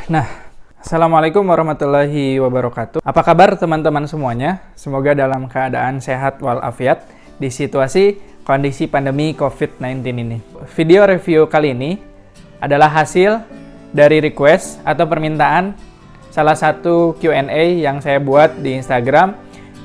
Nah, Assalamualaikum warahmatullahi wabarakatuh. Apa kabar teman-teman semuanya? Semoga dalam keadaan sehat walafiat di situasi kondisi pandemi COVID-19 ini. Video review kali ini adalah hasil dari request atau permintaan salah satu Q&A yang saya buat di Instagram,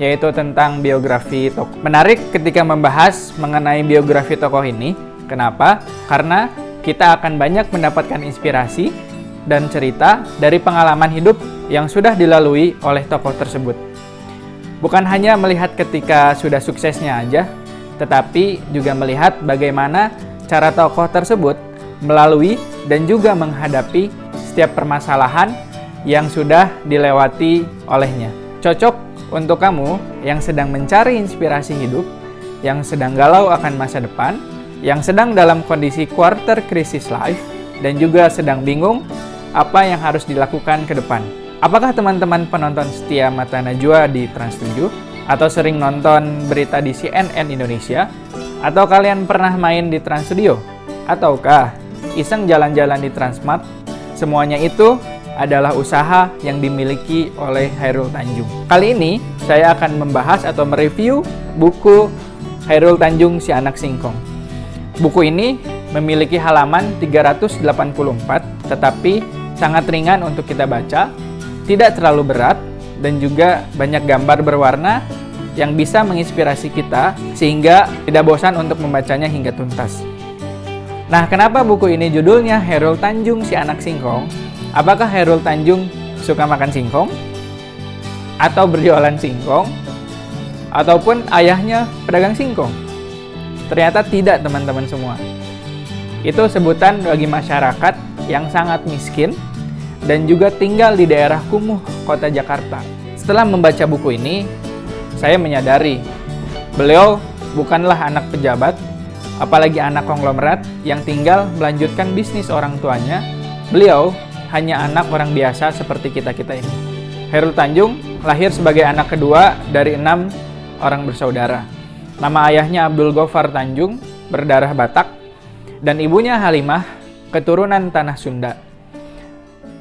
yaitu tentang biografi tokoh. Menarik ketika membahas mengenai biografi tokoh ini. Kenapa? Karena kita akan banyak mendapatkan inspirasi dan cerita dari pengalaman hidup yang sudah dilalui oleh tokoh tersebut. Bukan hanya melihat ketika sudah suksesnya aja, tetapi juga melihat bagaimana cara tokoh tersebut melalui dan juga menghadapi setiap permasalahan yang sudah dilewati olehnya. Cocok untuk kamu yang sedang mencari inspirasi hidup, yang sedang galau akan masa depan, yang sedang dalam kondisi quarter crisis life, dan juga sedang bingung apa yang harus dilakukan ke depan. Apakah teman-teman penonton setia Mata Najwa di Trans 7? Atau sering nonton berita di CNN Indonesia? Atau kalian pernah main di Trans Studio? Ataukah iseng jalan-jalan di Transmart? Semuanya itu adalah usaha yang dimiliki oleh Chairul Tanjung. Kali ini saya akan membahas atau mereview buku Chairul Tanjung Si Anak Singkong. Buku ini memiliki halaman 384, tetapi sangat ringan untuk kita baca, tidak terlalu berat, dan juga banyak gambar berwarna yang bisa menginspirasi kita sehingga tidak bosan untuk membacanya hingga tuntas. Nah, kenapa buku ini judulnya Chairul Tanjung Si Anak Singkong? Apakah Chairul Tanjung suka makan singkong? Atau berjualan singkong? Ataupun ayahnya pedagang singkong? Ternyata tidak, teman-teman semua. Itu sebutan bagi masyarakat yang sangat miskin dan juga tinggal di daerah kumuh kota Jakarta. Setelah membaca buku ini, saya menyadari beliau bukanlah anak pejabat, apalagi anak konglomerat yang tinggal melanjutkan bisnis orang tuanya. Beliau hanya anak orang biasa seperti kita-kita ini. Chairul Tanjung lahir sebagai anak kedua dari 6 orang bersaudara. Nama ayahnya Abdul Gofar Tanjung, berdarah Batak, dan ibunya Halimah, keturunan tanah Sunda.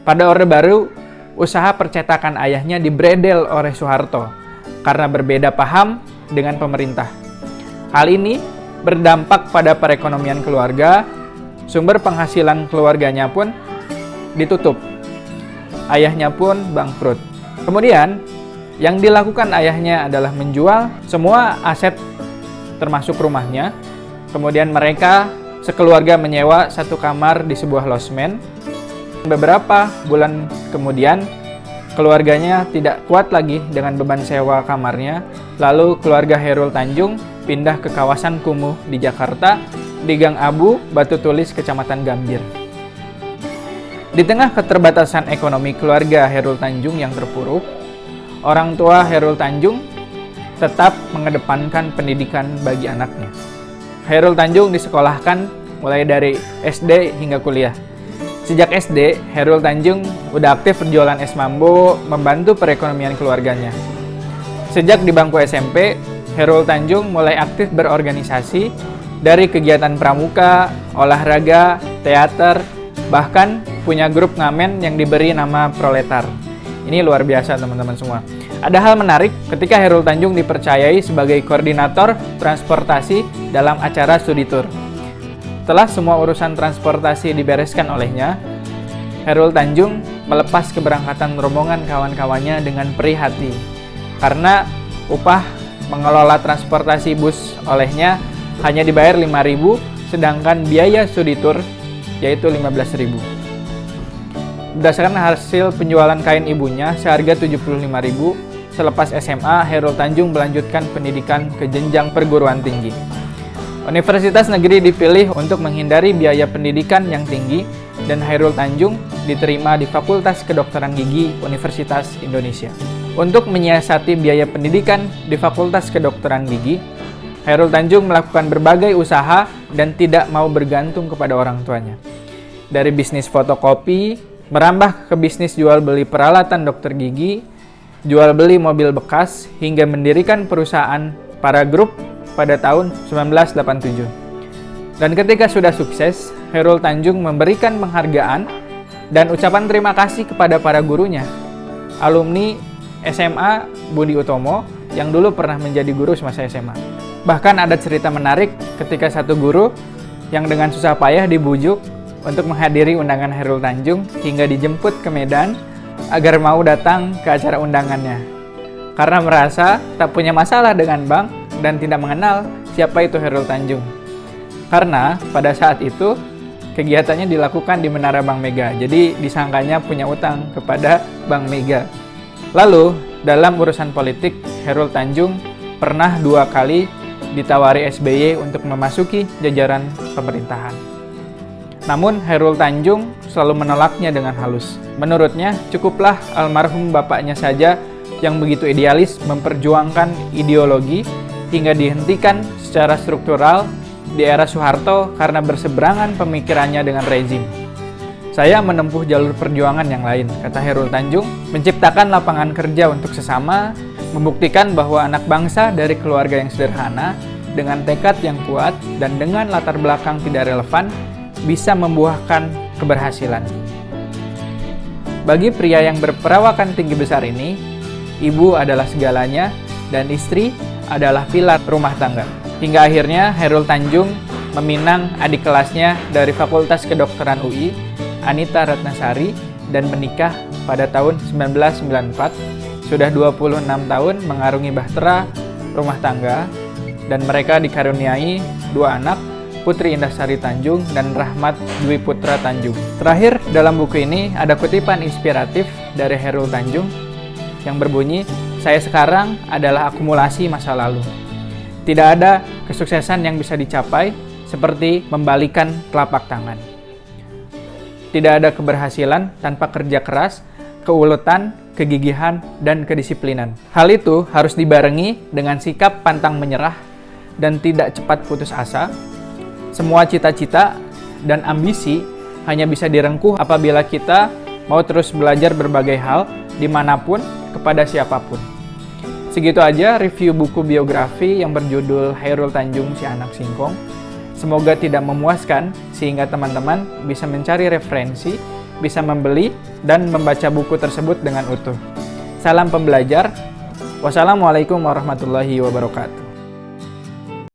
Pada Orde Baru, usaha percetakan ayahnya dibredel oleh Soeharto karena berbeda paham dengan pemerintah. Hal ini berdampak pada perekonomian keluarga, sumber penghasilan keluarganya pun ditutup. Ayahnya pun bangkrut. Kemudian, yang dilakukan ayahnya adalah menjual semua aset termasuk rumahnya. Kemudian mereka sekeluarga menyewa satu kamar di sebuah losmen. Beberapa bulan kemudian, keluarganya tidak kuat lagi dengan beban sewa kamarnya. Lalu keluarga Chairul Tanjung pindah ke kawasan kumuh di Jakarta, di Gang Abu, Batu Tulis, Kecamatan Gambir. Di tengah keterbatasan ekonomi keluarga Chairul Tanjung yang terpuruk, orang tua Chairul Tanjung tetap mengedepankan pendidikan bagi anaknya. Chairul Tanjung disekolahkan mulai dari SD hingga kuliah. Sejak SD, Chairul Tanjung udah aktif berjualan es mambo, membantu perekonomian keluarganya. Sejak di bangku SMP, Chairul Tanjung mulai aktif berorganisasi dari kegiatan pramuka, olahraga, teater, bahkan punya grup ngamen yang diberi nama Proletar. Ini luar biasa, teman-teman semua. Ada hal menarik ketika Chairul Tanjung dipercayai sebagai koordinator transportasi dalam acara studi tour. Setelah semua urusan transportasi dibereskan olehnya, Chairul Tanjung melepas keberangkatan rombongan kawan-kawannya dengan perih hati. Karena upah mengelola transportasi bus olehnya hanya dibayar 5.000, sedangkan biaya studi tour yaitu 15.000. Berdasarkan hasil penjualan kain ibunya seharga 75.000, selepas SMA, Chairul Tanjung melanjutkan pendidikan ke jenjang perguruan tinggi. Universitas negeri dipilih untuk menghindari biaya pendidikan yang tinggi, dan Chairul Tanjung diterima di Fakultas Kedokteran Gigi Universitas Indonesia. Untuk menyiasati biaya pendidikan di Fakultas Kedokteran Gigi, Chairul Tanjung melakukan berbagai usaha dan tidak mau bergantung kepada orang tuanya. Dari bisnis fotokopi, merambah ke bisnis jual beli peralatan dokter gigi, jual beli mobil bekas, hingga mendirikan perusahaan Para Group pada tahun 1987. Dan ketika sudah sukses, Chairul Tanjung memberikan penghargaan Dan ucapan terima kasih kepada para gurunya. Alumni SMA Budi Utomo yang dulu pernah menjadi guru semasa SMA. Bahkan ada cerita menarik ketika satu guru yang dengan susah payah dibujuk untuk menghadiri undangan Chairul Tanjung hingga dijemput ke Medan agar mau datang ke acara undangannya. Karena merasa tak punya masalah dengan bank dan tidak mengenal siapa itu Chairul Tanjung. Karena pada saat itu kegiatannya dilakukan di Menara Bank Mega, jadi disangkanya punya utang kepada Bank Mega. Lalu, dalam urusan politik, Chairul Tanjung pernah 2 kali ditawari SBY untuk memasuki jajaran pemerintahan. Namun, Chairul Tanjung selalu menolaknya dengan halus. Menurutnya, cukuplah almarhum bapaknya saja yang begitu idealis memperjuangkan ideologi hingga dihentikan secara struktural di era Soeharto karena berseberangan pemikirannya dengan rezim. Saya menempuh jalur perjuangan yang lain, kata Chairul Tanjung, menciptakan lapangan kerja untuk sesama, membuktikan bahwa anak bangsa dari keluarga yang sederhana, dengan tekad yang kuat, dan dengan latar belakang tidak relevan, bisa membuahkan keberhasilan. Bagi pria yang berperawakan tinggi besar ini, ibu adalah segalanya, dan istri adalah pilar rumah tangga. Hingga akhirnya Chairul Tanjung meminang adik kelasnya dari Fakultas Kedokteran UI, Anita Ratnasari, dan menikah pada tahun 1994. Sudah 26 tahun mengarungi bahtera rumah tangga, dan mereka dikaruniai 2 anak, Putri Indahsari Tanjung dan Rahmat Dwi Putra Tanjung. Terakhir, dalam buku ini ada kutipan inspiratif dari Chairul Tanjung yang berbunyi, "Saya sekarang adalah akumulasi masa lalu. Tidak ada kesuksesan yang bisa dicapai seperti membalikan telapak tangan. Tidak ada keberhasilan tanpa kerja keras, keuletan, kegigihan, dan kedisiplinan. Hal itu harus dibarengi dengan sikap pantang menyerah dan tidak cepat putus asa. Semua cita-cita dan ambisi hanya bisa direngkuh apabila kita mau terus belajar berbagai hal dimanapun kepada siapapun." Segitu aja review buku biografi yang berjudul Chairul Tanjung Si Anak Singkong. Semoga tidak memuaskan sehingga teman-teman bisa mencari referensi, bisa membeli, dan membaca buku tersebut dengan utuh. Salam pembelajar. Wassalamualaikum warahmatullahi wabarakatuh.